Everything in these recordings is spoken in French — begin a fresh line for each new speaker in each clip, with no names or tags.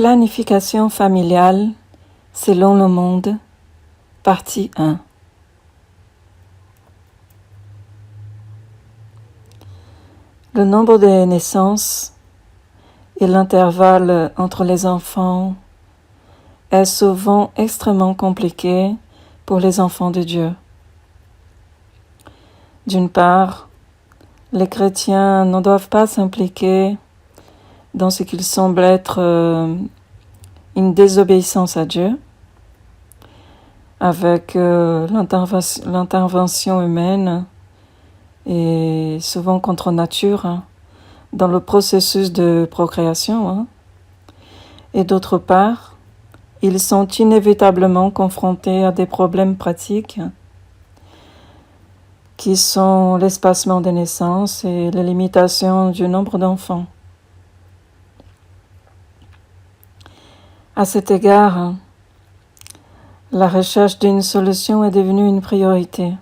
Planification familiale selon le monde, partie 1. Le nombre de naissances et l'intervalle entre les enfants est souvent extrêmement compliqué pour les enfants de Dieu. D'une part, les chrétiens ne doivent pas s'impliquer dans ce qu'il semble être une désobéissance à Dieu, avec l'intervention humaine et souvent contre nature dans le processus de procréation. Et d'autre part, ils sont inévitablement confrontés à des problèmes pratiques qui sont l'espacement des naissances et la limitation du nombre d'enfants. À cet égard, la recherche d'une solution est devenue une priorité,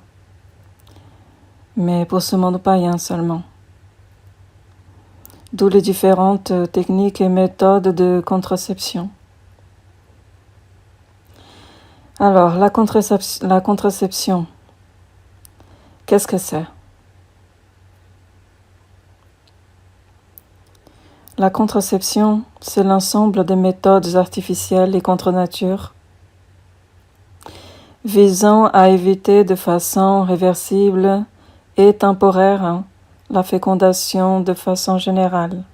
mais pour ce monde païen seulement. D'où les différentes techniques et méthodes de contraception. Alors, la contraception, qu'est-ce que c'est? La contraception, c'est l'ensemble des méthodes artificielles et contre nature visant à éviter de façon réversible et temporaire la fécondation de façon générale.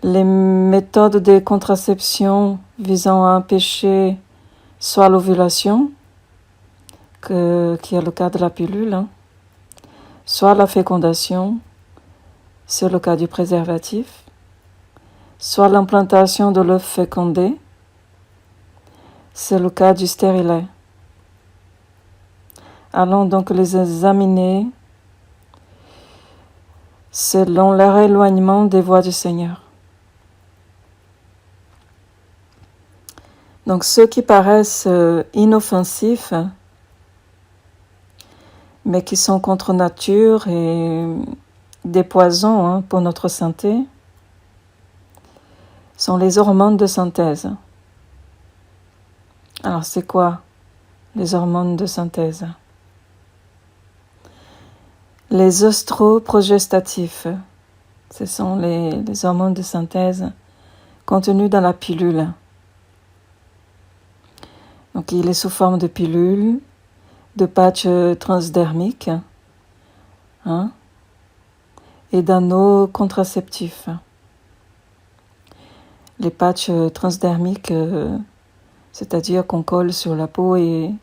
Les méthodes de contraception visant à empêcher soit l'ovulation, qui est le cas de la pilule, soit la fécondation, c'est le cas du préservatif, soit l'implantation de l'œuf fécondé, c'est le cas du stérilet. Allons donc les examiner selon leur éloignement des voies du Seigneur. Donc ceux qui paraissent inoffensifs, mais qui sont contre nature et des poisons pour notre santé, sont les hormones de synthèse. Alors c'est quoi les hormones de synthèse? Les œstroprogestatifs, ce sont les hormones de synthèse contenues dans la pilule. Donc il est sous forme de pilule, de patch transdermique, et d'anneaux contraceptifs. Les patchs transdermiques, c'est-à-dire qu'on colle sur la peau et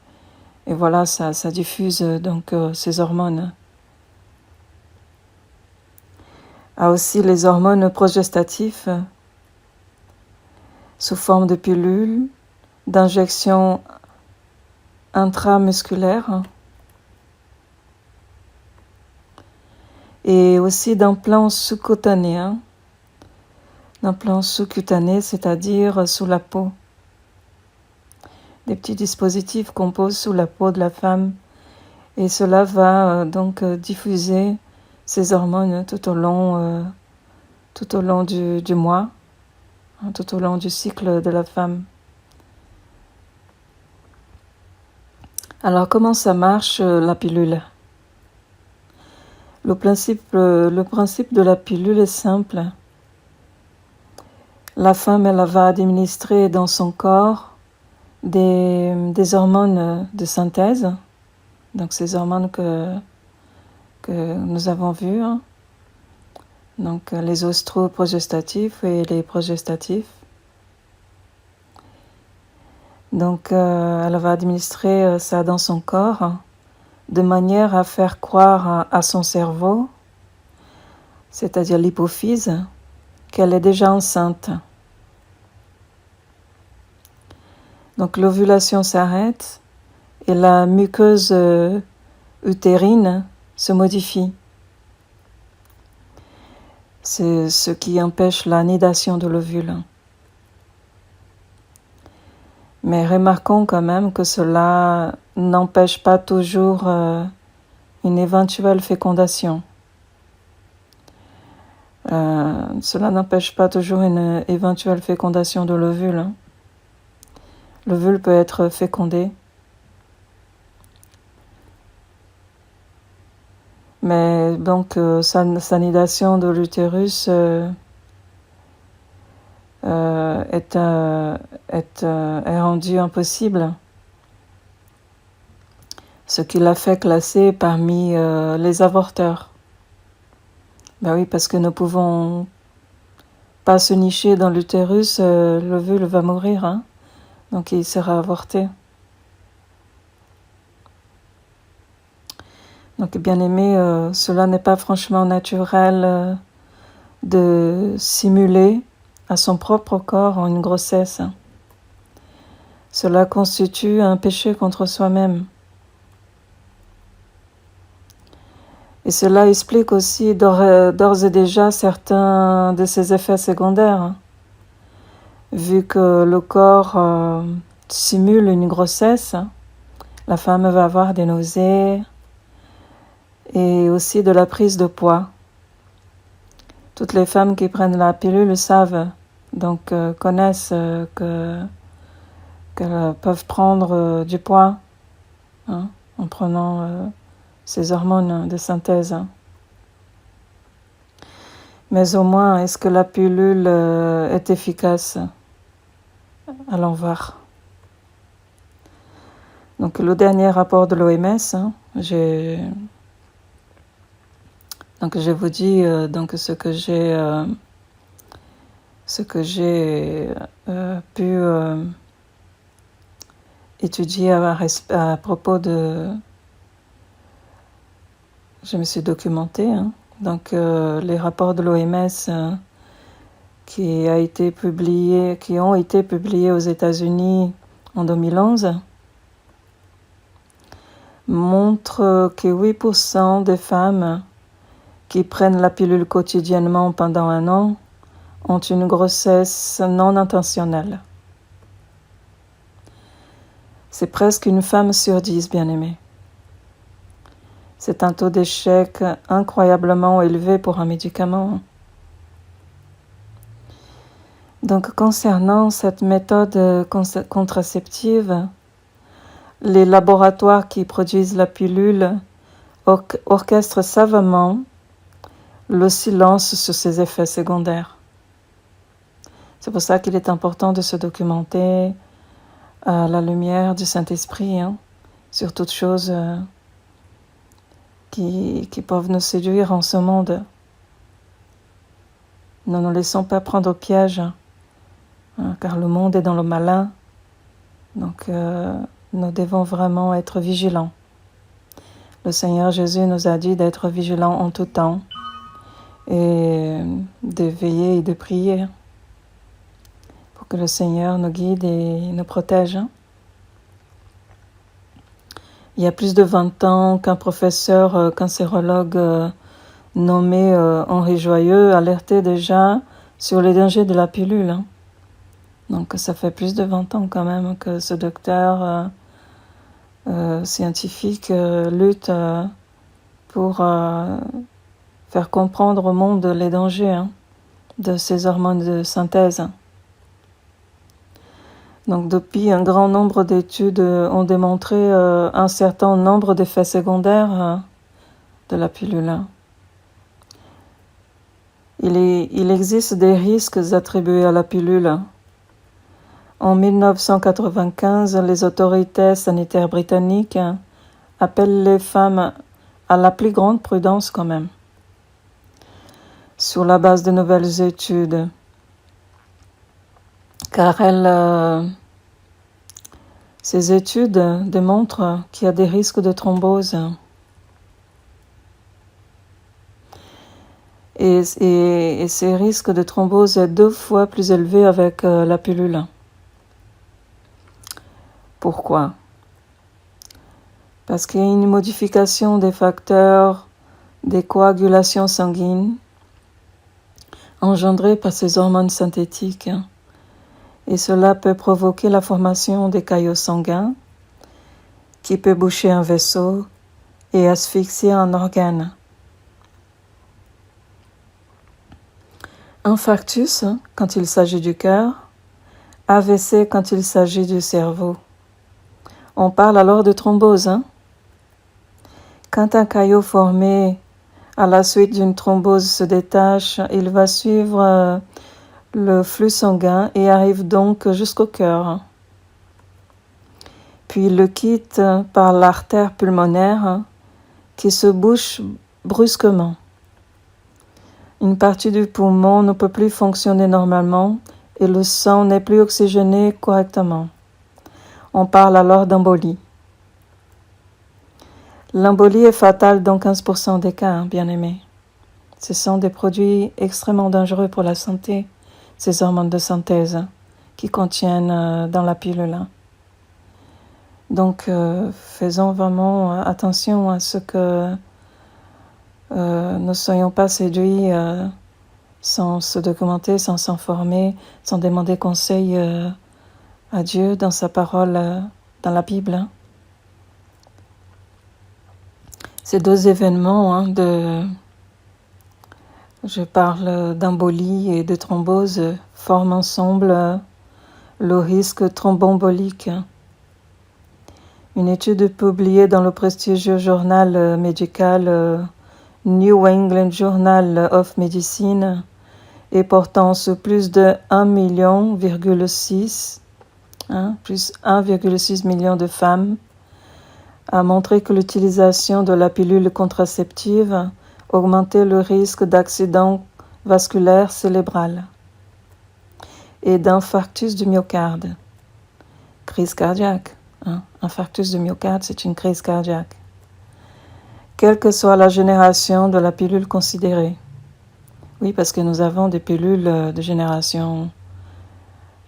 voilà, ça diffuse donc ces hormones. A aussi les hormones progestatifs sous forme de pilules, d'injections intramusculaires et aussi d'implants sous-cutanés. D'implants sous-cutanés, c'est-à-dire sous la peau. Des petits dispositifs qu'on pose sous la peau de la femme et cela va donc diffuser ces hormones tout au long du mois, tout au long du cycle de la femme. Alors comment ça marche la pilule? Le principe de la pilule est simple. La femme, elle va administrer dans son corps des hormones de synthèse, donc ces hormones que nous avons vues, donc les œstroprogestatifs et les progestatifs. Donc elle va administrer ça dans son corps de manière à faire croire à son cerveau, c'est-à-dire l'hypophyse, qu'elle est déjà enceinte. Donc l'ovulation s'arrête et la muqueuse utérine se modifie. C'est ce qui empêche la nidation de l'ovule. Mais remarquons quand même que cela n'empêche pas toujours une éventuelle fécondation. Cela n'empêche pas toujours une éventuelle fécondation de l'ovule. Hein. L'ovule peut être fécondé. Mais donc, sanidation de l'utérus est rendu impossible, ce qui l'a fait classer parmi les avorteurs. Ben oui, parce que ne pouvons pas se nicher dans l'utérus, l'ovule va mourir, hein, donc il sera avorté. Donc, bien aimé, cela n'est pas franchement naturel de simuler à son propre corps une grossesse. Cela constitue un péché contre soi-même. Et cela explique aussi d'ores et déjà certains de ses effets secondaires. Vu que le corps simule une grossesse, la femme va avoir des nausées et aussi de la prise de poids. Toutes les femmes qui prennent la pilule le savent, donc connaissent qu'elles peuvent prendre du poids hein, en prenant ces hormones de synthèse. Hein. Mais au moins, est-ce que la pilule est efficace? Allons voir. Donc le dernier rapport de l'OMS, hein, je vous dis donc ce que j'ai pu étudier à propos de. Je me suis documentée. Hein, donc les rapports de l'OMS qui ont été publiés aux États-Unis en 2011 montrent que 8% des femmes qui prennent la pilule quotidiennement pendant 1 an ont une grossesse non intentionnelle. C'est presque une femme sur 10, bien-aimée. C'est un taux d'échec incroyablement élevé pour un médicament. Donc, concernant cette méthode contraceptive, les laboratoires qui produisent la pilule orchestrent savamment le silence sur ses effets secondaires. C'est pour ça qu'il est important de se documenter à la lumière du Saint-Esprit hein, sur toutes choses qui peuvent nous séduire en ce monde. Ne nous laissons pas prendre au piège, hein, car le monde est dans le malin. Donc, nous devons vraiment être vigilants. Le Seigneur Jésus nous a dit d'être vigilants en tout temps et de veiller et de prier pour que le Seigneur nous guide et nous protège. Il y a plus de 20 ans qu'un professeur cancérologue nommé Henri Joyeux alertait déjà sur les dangers de la pilule. Donc ça fait plus de 20 ans quand même que ce docteur scientifique lutte pour faire comprendre au monde les dangers de ces hormones de synthèse. Donc depuis, un grand nombre d'études ont démontré un certain nombre d'effets secondaires de la pilule. Il existe des risques attribués à la pilule. En 1995, les autorités sanitaires britanniques appellent les femmes à la plus grande prudence quand même, sur la base de nouvelles études. Car ces études démontrent qu'il y a des risques de thrombose. Et ces risques de thrombose sont 2 fois plus élevés avec la pilule. Pourquoi? Parce qu'il y a une modification des facteurs des coagulations sanguines engendrés par ces hormones synthétiques. Et cela peut provoquer la formation des caillots sanguins qui peut boucher un vaisseau et asphyxier un organe. Infarctus quand il s'agit du cœur, AVC quand il s'agit du cerveau. On parle alors de thrombose. Quand un caillot formé à la suite d'une thrombose se détache, il va suivre le flux sanguin et arrive donc jusqu'au cœur. Puis il le quitte par l'artère pulmonaire qui se bouche brusquement. Une partie du poumon ne peut plus fonctionner normalement et le sang n'est plus oxygéné correctement. On parle alors d'embolie. L'embolie est fatale dans 15% des cas, bien-aimés. Ce sont des produits extrêmement dangereux pour la santé, ces hormones de synthèse qui contiennent dans la pilule. Donc, faisons vraiment attention à ce que ne soyons pas séduits sans se documenter, sans s'informer, sans demander conseil à Dieu dans sa parole, dans la Bible. Ces deux événements, je parle d'embolie et de thrombose, forment ensemble le risque thromboembolique. Une étude publiée dans le prestigieux journal médical New England Journal of Medicine et portant sur plus de 1,6 million, plus 1,6 million de femmes, a montré que l'utilisation de la pilule contraceptive augmentait le risque d'accident vasculaire cérébral et d'infarctus du myocarde, crise cardiaque. Infarctus du myocarde, c'est une crise cardiaque. Quelle que soit la génération de la pilule considérée. Oui, parce que nous avons des pilules de génération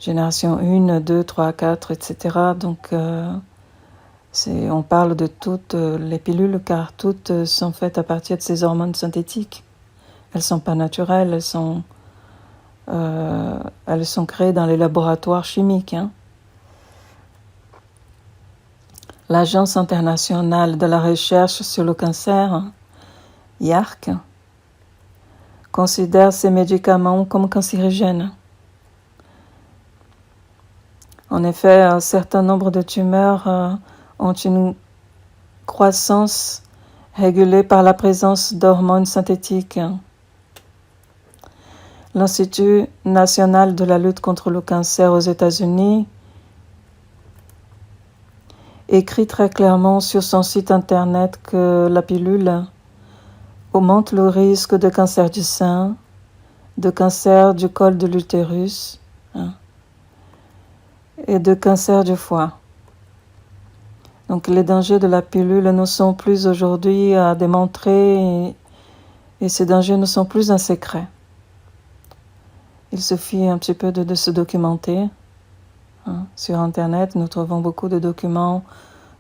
1, 2, 3, 4, etc. Donc, on parle de toutes les pilules car toutes sont faites à partir de ces hormones synthétiques. Elles ne sont pas naturelles, elles sont créées dans les laboratoires chimiques. L'Agence internationale de la recherche sur le cancer, IARC, considère ces médicaments comme cancérigènes. En effet, un certain nombre de tumeurs ont une croissance régulée par la présence d'hormones synthétiques. L'Institut national de la lutte contre le cancer aux États-Unis écrit très clairement sur son site internet que la pilule augmente le risque de cancer du sein, de cancer du col de l'utérus et de cancer du foie. Donc les dangers de la pilule ne sont plus aujourd'hui à démontrer et ces dangers ne sont plus un secret. Il suffit un petit peu de se documenter. Sur Internet, nous trouvons beaucoup de documents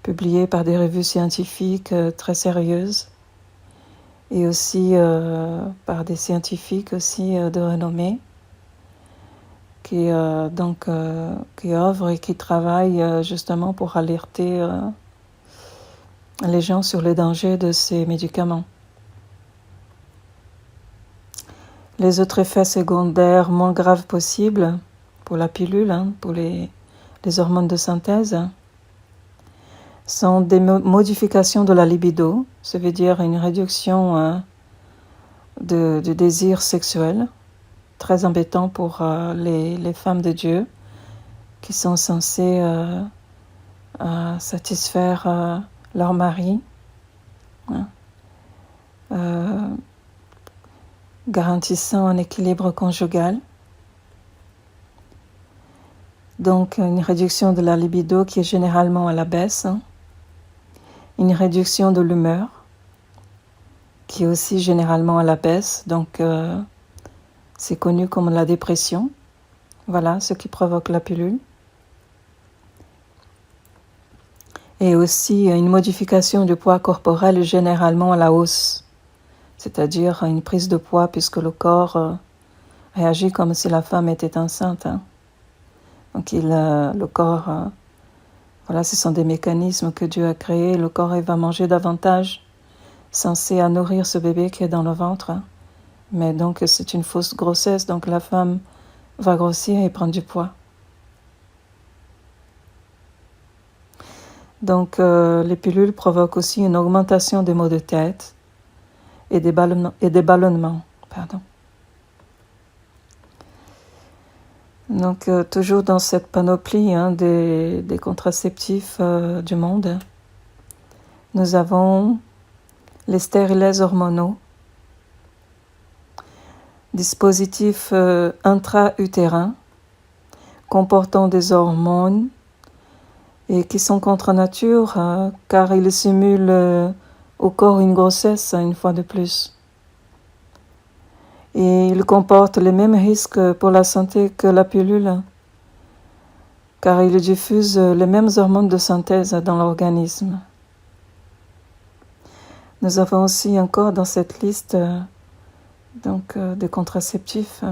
publiés par des revues scientifiques très sérieuses et aussi par des scientifiques aussi de renommée qui œuvrent et qui travaillent justement pour alerter les gens sur les dangers de ces médicaments. Les autres effets secondaires moins graves possibles pour la pilule, pour les hormones de synthèse, sont des modifications de la libido, ça veut dire une réduction du désir sexuel, très embêtant pour les femmes de Dieu qui sont censées satisfaire leur mari, garantissant un équilibre conjugal. Donc, une réduction de la libido qui est généralement à la baisse. Une réduction de l'humeur qui est aussi généralement à la baisse. Donc, c'est connu comme la dépression. Voilà ce qui provoque la pilule. Et aussi une modification du poids corporel généralement à la hausse. C'est-à-dire une prise de poids puisque le corps réagit comme si la femme était enceinte. Donc le corps, voilà, ce sont des mécanismes que Dieu a créés. Le corps il va manger davantage, censé à nourrir ce bébé qui est dans le ventre. Mais donc c'est une fausse grossesse, donc la femme va grossir et prendre du poids. Donc les pilules provoquent aussi une augmentation des maux de tête et des ballonnements. Pardon. Donc toujours dans cette panoplie des contraceptifs du monde, nous avons les stérilets hormonaux, dispositifs intra-utérins comportant des hormones et qui sont contre nature car ils simulent au corps une grossesse une fois de plus. Et ils comportent les mêmes risques pour la santé que la pilule car ils diffusent les mêmes hormones de synthèse dans l'organisme. Nous avons aussi encore dans cette liste des contraceptifs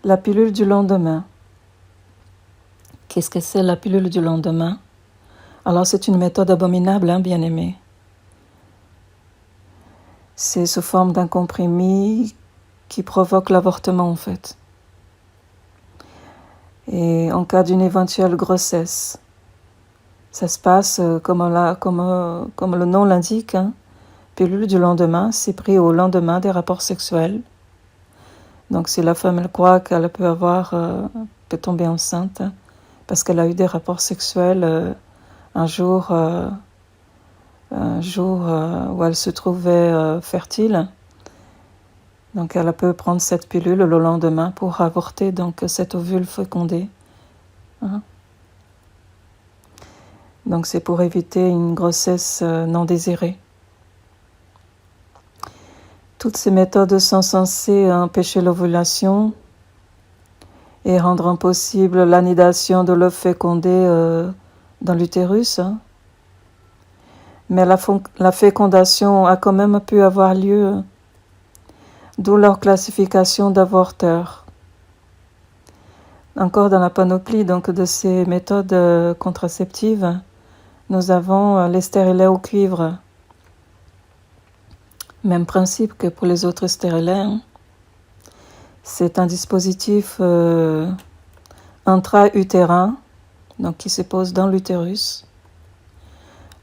la pilule du lendemain. Qu'est-ce que c'est la pilule du lendemain? Alors c'est une méthode abominable, bien aimé. C'est sous forme d'un comprimé qui provoque l'avortement en fait. Et en cas d'une éventuelle grossesse, ça se passe comme le nom l'indique, pilule du lendemain, c'est pris au lendemain des rapports sexuels. Donc si la femme elle croit qu'elle peut tomber enceinte parce qu'elle a eu des rapports sexuels un jour où elle se trouvait fertile, donc elle peut prendre cette pilule le lendemain pour avorter donc cet ovule fécondé. Donc c'est pour éviter une grossesse non désirée. Toutes ces méthodes sont censées empêcher l'ovulation et rendre impossible l'anidation de l'œuf fécondé dans l'utérus. Mais la fécondation a quand même pu avoir lieu, d'où leur classification d'avorteurs. Encore dans la panoplie donc, de ces méthodes contraceptives, nous avons les stérilets au cuivre. Même principe que pour les autres stérilets. C'est un dispositif intra-utérin, donc qui se pose dans l'utérus.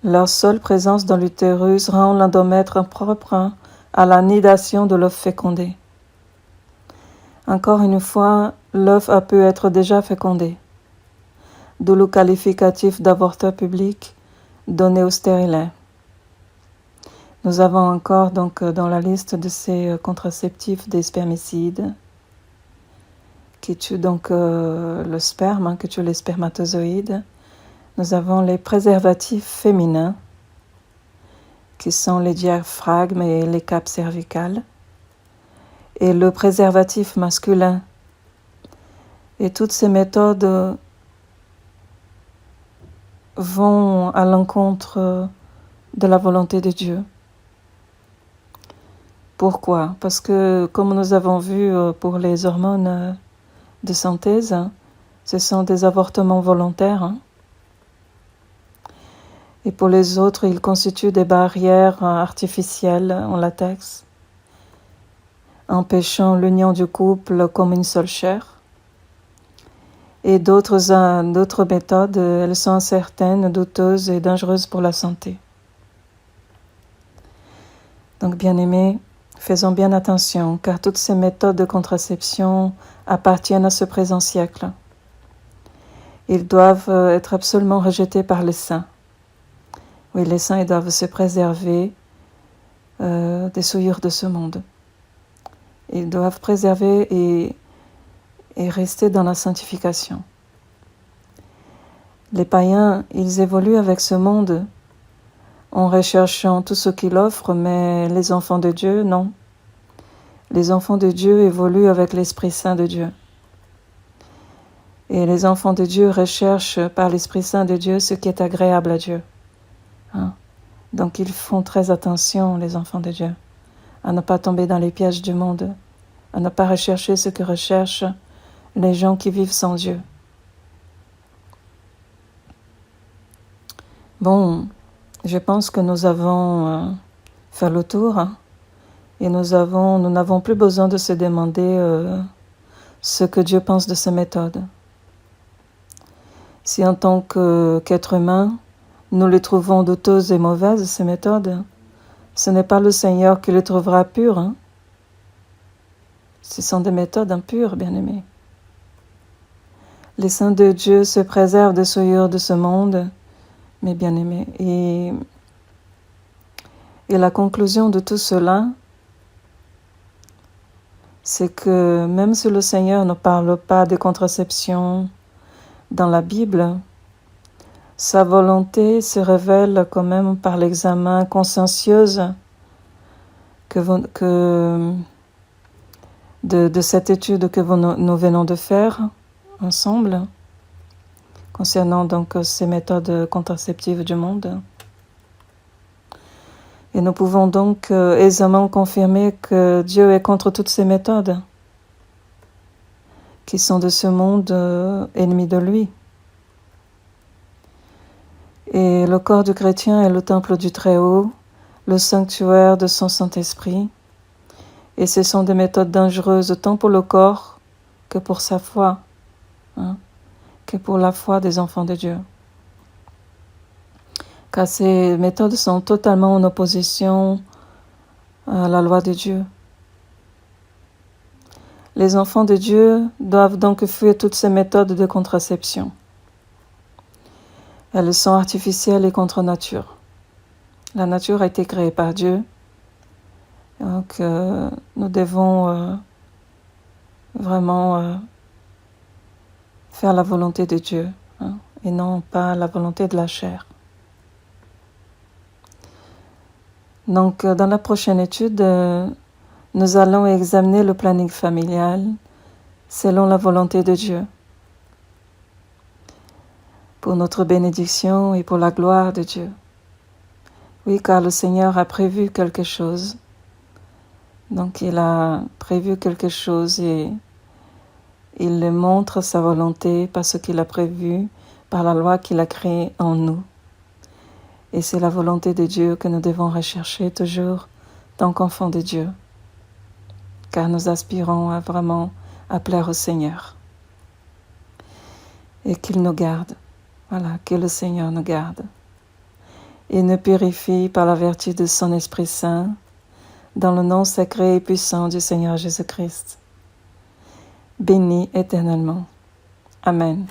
Leur seule présence dans l'utérus rend l'endomètre propre à la nidation de l'œuf fécondé. Encore une fois, l'œuf a pu être déjà fécondé, d'où le qualificatif d'avorteur public donné au stérilet. Nous avons encore donc dans la liste de ces contraceptifs des spermicides qui tuent donc le sperme, qui tuent les spermatozoïdes. Nous avons les préservatifs féminins qui sont les diaphragmes et les capes cervicales et le préservatif masculin. Et toutes ces méthodes vont à l'encontre de la volonté de Dieu. Pourquoi? Parce que, comme nous avons vu pour les hormones de synthèse, ce sont des avortements volontaires. Et pour les autres, ils constituent des barrières artificielles en latex, empêchant l'union du couple comme une seule chair. Et d'autres méthodes, elles sont incertaines, douteuses et dangereuses pour la santé. Donc, bien-aimés, faisons bien attention, car toutes ces méthodes de contraception appartiennent à ce présent siècle. Ils doivent être absolument rejetés par les saints. Oui, les saints ils doivent se préserver des souillures de ce monde. Ils doivent préserver et rester dans la sanctification. Les païens, ils évoluent avec ce monde en recherchant tout ce qu'il offre, mais les enfants de Dieu, non. Les enfants de Dieu évoluent avec l'Esprit Saint de Dieu. Et les enfants de Dieu recherchent par l'Esprit Saint de Dieu ce qui est agréable à Dieu. Donc ils font très attention, les enfants de Dieu, à ne pas tomber dans les pièges du monde, à ne pas rechercher ce que recherchent les gens qui vivent sans Dieu. Bon, je pense que nous avons faire le tour, hein, et nous n'avons plus besoin de se demander ce que Dieu pense de ces méthodes. Si en tant qu'être humain, nous les trouvons douteuses et mauvaises, ces méthodes, ce n'est pas le Seigneur qui les trouvera pures. Hein. Ce sont des méthodes impures, bien-aimés. Les saints de Dieu se préservent des souillures de ce monde, mes bien-aimés. Et la conclusion de tout cela, c'est que même si le Seigneur ne parle pas de contraception dans la Bible, sa volonté se révèle quand même par l'examen consciencieux de cette étude que nous venons de faire ensemble, concernant donc ces méthodes contraceptives du monde. Et nous pouvons donc aisément confirmer que Dieu est contre toutes ces méthodes qui sont de ce monde ennemi de lui. Et le corps du chrétien est le temple du Très-Haut, le sanctuaire de son Saint-Esprit. Et ce sont des méthodes dangereuses tant pour le corps que pour sa foi, hein, que pour la foi des enfants de Dieu. Car ces méthodes sont totalement en opposition à la loi de Dieu. Les enfants de Dieu doivent donc fuir toutes ces méthodes de contraception. Elles sont artificielles et contre nature. La nature a été créée par Dieu. Donc nous devons vraiment faire la volonté de Dieu, hein, et non pas la volonté de la chair. Donc dans la prochaine étude, nous allons examiner le planning familial selon la volonté de Dieu, pour notre bénédiction et pour la gloire de Dieu. Oui, car le Seigneur a prévu quelque chose. Donc il a prévu quelque chose et il montre sa volonté par ce qu'il a prévu, par la loi qu'il a créée en nous. Et c'est la volonté de Dieu que nous devons rechercher toujours tant qu'enfants de Dieu, car nous aspirons vraiment à plaire au Seigneur. Et qu'il nous garde, voilà, que le Seigneur nous garde. Et nous purifie par la vertu de son Esprit Saint, dans le nom sacré et puissant du Seigneur Jésus-Christ. Béni éternellement. Amen.